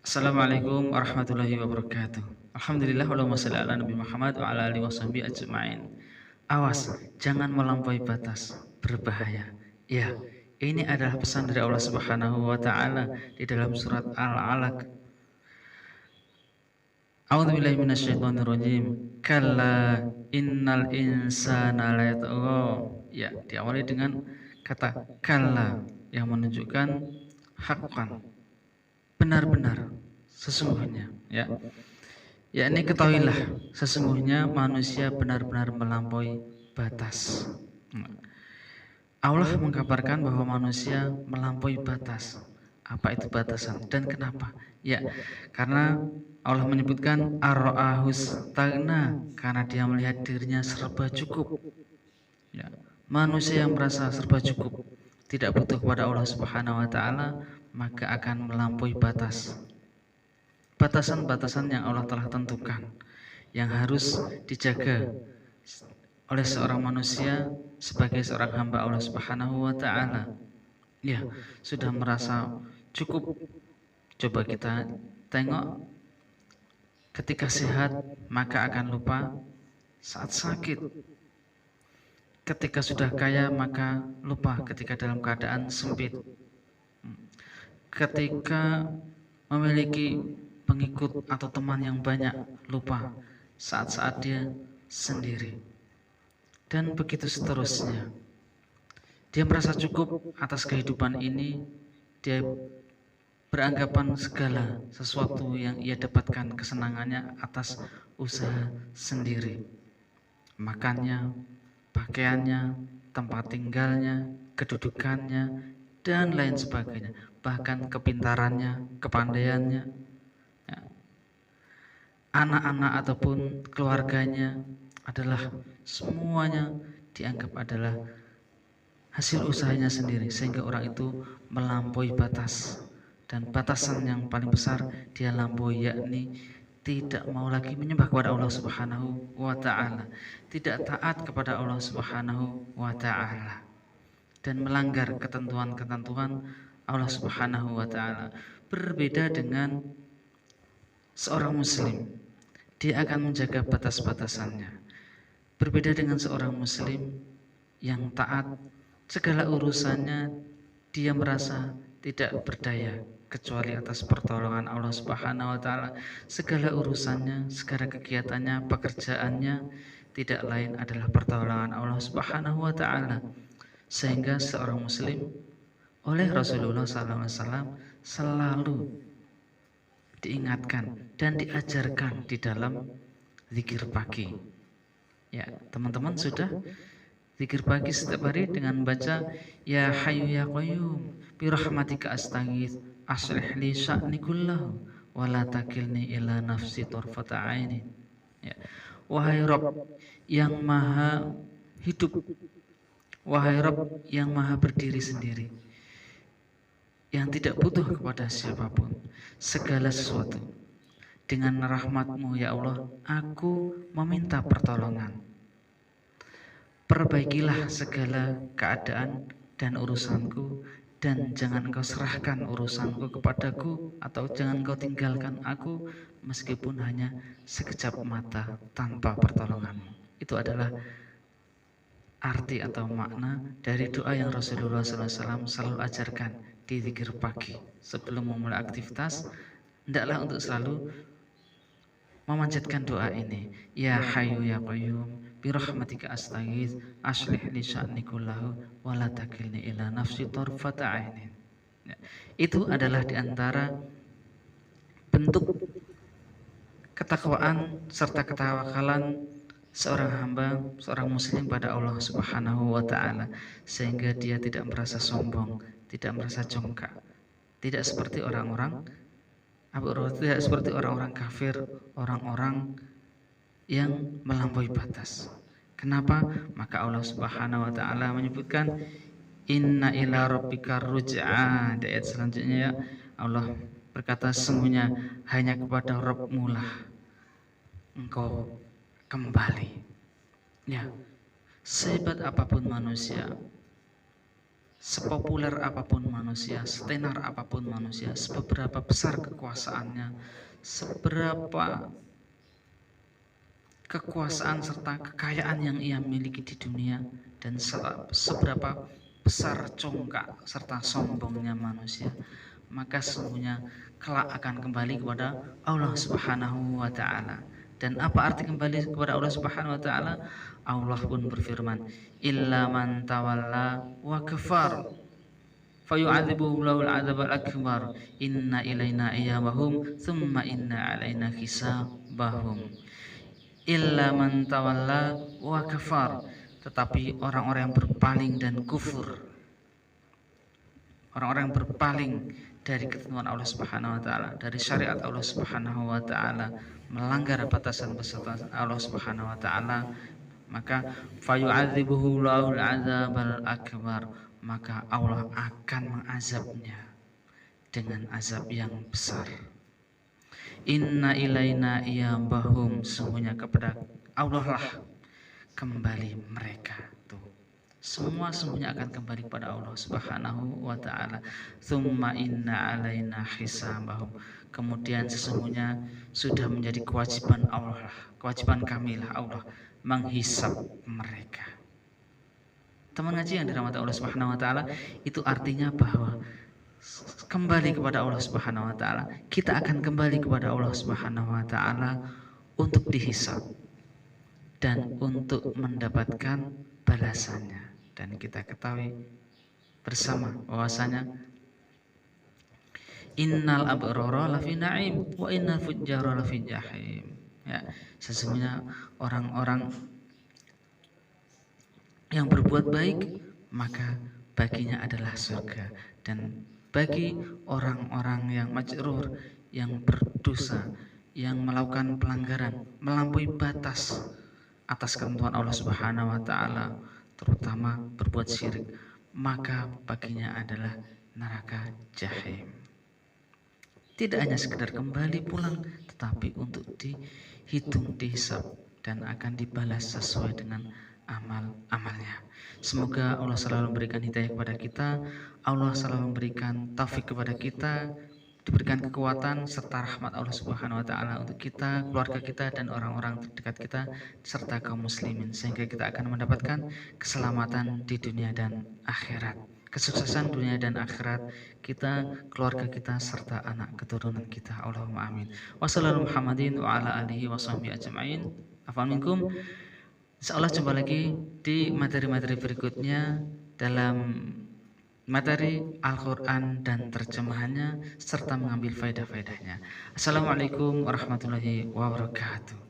Assalamualaikum warahmatullahi wabarakatuh. Alhamdulillah, Allahumma shalli ala Nabi Muhammad wa ala alihi washabihi ajma'in. Awas, jangan melampaui batas, berbahaya. Ya, ini adalah pesan dari Allah Subhanahu wa taala di dalam surat Al-Alaq. A'udzubillahi minasyaitonirrajim. Kalla innal insana layatgha. Ya, diawali dengan kata kalla yang menunjukkan haqqan, benar-benar, sesungguhnya, ya. Yakni ketahuilah, sesungguhnya manusia benar-benar melampaui batas. Allah mengkabarkan bahwa manusia melampaui batas. Apa itu batasan dan kenapa? Ya, karena Allah menyebutkan ar-ra'ahus tagna, karena dia melihat dirinya serba cukup. Ya, manusia yang merasa serba cukup, tidak butuh kepada Allah Subhanahu wa taala, maka akan melampaui batas. Batasan-batasan yang Allah telah tentukan, yang harus dijaga oleh seorang manusia sebagai seorang hamba Allah Subhanahu wa taala. Ya, sudah merasa cukup. Coba kita tengok, ketika sehat maka akan lupa saat sakit. Ketika sudah kaya maka lupa ketika dalam keadaan sempit. Ketika memiliki pengikut atau teman yang banyak, lupa saat-saat dia sendiri. Dan begitu seterusnya. Dia merasa cukup atas kehidupan ini. Dia beranggapan segala sesuatu yang ia dapatkan kesenangannya atas usaha sendiri. Makannya, pakaiannya, tempat tinggalnya, kedudukannya, dan lain sebagainya. Bahkan kepintarannya, kepandaiannya, ya. Anak-anak ataupun keluarganya adalah semuanya dianggap adalah hasil usahanya sendiri, sehingga orang itu melampaui batas. Dan batasan yang paling besar dia lampaui, yakni tidak mau lagi menyembah kepada Allah Subhanahu wa taala, tidak taat kepada Allah Subhanahu wa taala, dan melanggar ketentuan-ketentuan Allah Subhanahu wa taala. Berbeda dengan seorang muslim, dia akan menjaga batas-batasannya. Berbeda dengan seorang muslim yang taat, segala urusannya dia merasa tidak berdaya kecuali atas pertolongan Allah Subhanahu wa taala. Segala urusannya, segala kegiatannya, pekerjaannya tidak lain adalah pertolongan Allah Subhanahu wa taala. Sehingga seorang muslim oleh Rasulullah SAW selalu diingatkan dan diajarkan di dalam zikir pagi. Ya, teman-teman sudah zikir pagi setiap hari dengan baca ya hayyu ya qayyum bi rahmatika astaghits aslih li sya'ni kullahu wa la takilni ila nafsi tarfata aini. Ya. Wahai Rabb yang maha hidup, wahai Rabb yang maha berdiri sendiri, yang tidak butuh kepada siapapun, segala sesuatu, dengan rahmat-Mu ya Allah, aku meminta pertolongan. Perbaikilah segala keadaan dan urusanku, dan jangan Engkau serahkan urusanku kepadaku, atau jangan Engkau tinggalkan aku meskipun hanya sekejap mata tanpa pertolongan-Mu. Itu adalah arti atau makna dari doa yang Rasulullah SAW selalu ajarkan di zikir pagi. Sebelum memulai aktivitas, hendaklah untuk selalu memanjatkan doa ini. Ya Hayyu ya Qayyum bi rahmatika astaghits aslih li sya'ni kullahu wa la takilni ila nafsi tarfata ainin. Ya, itu adalah diantara bentuk ketakwaan serta ketawakalan seorang hamba, seorang muslim pada Allah Subhanahu wa taala, sehingga dia tidak merasa sombong, tidak merasa jongkak, tidak seperti orang-orang tidak seperti orang-orang kafir, orang-orang yang melampaui batas. Kenapa? Maka Allah Subhanahu wa taala menyebutkan inna ila rabbika ruj'a. Di ayat selanjutnya ya, Allah berkata sesungguhnya hanya kepada Rabb-Mu lah engkau kembali. Ya, sehebat apapun manusia, sepopuler apapun manusia, setenar apapun manusia, seberapa besar kekuasaannya, seberapa kekuasaan serta kekayaan yang ia miliki di dunia, dan seberapa besar congkak serta sombongnya manusia, maka sesungguhnya kelak akan kembali kepada Allah Subhanahu wa taala. Dan apa arti kembali kepada Allah Subhanahu wa taala? Allah pun berfirman, illa man tawalla wa kafar fayu'adzibuhu Allahul 'adzabal akbar inna ilaina iyabahum thumma inna alaina hisabahum. Illa man tawalla wa kafar, tetapi orang-orang yang berpaling dan kufur, orang-orang yang berpaling dari ketentuan Allah Subhanahu wa taala, dari syariat Allah Subhanahu wa taala, melanggar batasan-batasan Allah Subhanahu wa taala, maka fayu'adzibuhu Allahul 'adzabal akbar, maka Allah akan mengazabnya dengan azab yang besar. Inna ilaina iyabahum, sungguhnya kepada Allah lah kembali mereka. Tuh, semua sungguhnya akan kembali kepada Allah Subhanahu wa taala. Tsumma inna alaina hisabahum, kemudian sesungguhnya sudah menjadi kewajiban Allah, kewajiban kami lah Allah menghisab mereka. Teman ngaji yang dirahmati Allah Subhanahu wa taala, itu artinya bahwa kembali kepada Allah Subhanahu wa taala, kita akan kembali kepada Allah Subhanahu wa taala untuk dihisab dan untuk mendapatkan balasannya. Dan kita ketahui bersama bahwasanya innal abrara lafi na'im wa innal fujjara lafi jahim. Ya, sesungguhnya orang-orang yang berbuat baik maka baginya adalah surga, dan bagi orang-orang yang majrur, yang berdosa, yang melakukan pelanggaran, melampaui batas atas ketentuan Allah Subhanahu wa taala, terutama berbuat syirik, maka baginya adalah neraka jahim. Tidak hanya sekedar kembali pulang, tetapi untuk dihitung, dihisab, dan akan dibalas sesuai dengan amal-amalnya. Semoga Allah selalu memberikan hidayah kepada kita, Allah selalu memberikan taufik kepada kita, diberikan kekuatan serta rahmat Allah Subhanahu wa taala untuk kita, keluarga kita, dan orang-orang terdekat kita serta kaum muslimin, sehingga kita akan mendapatkan keselamatan di dunia dan akhirat, kesuksesan dunia dan akhirat kita, keluarga kita, serta anak keturunan kita. Allahumma amin. Wassalamualaikum Muhammadin wa ala alihi wa sahbihi ajma'in. Afwan minkum. Insyaallah jumpa lagi di materi-materi berikutnya dalam materi Al-Quran dan terjemahannya serta mengambil faedah-faedahnya. Assalamualaikum warahmatullahi wabarakatuh.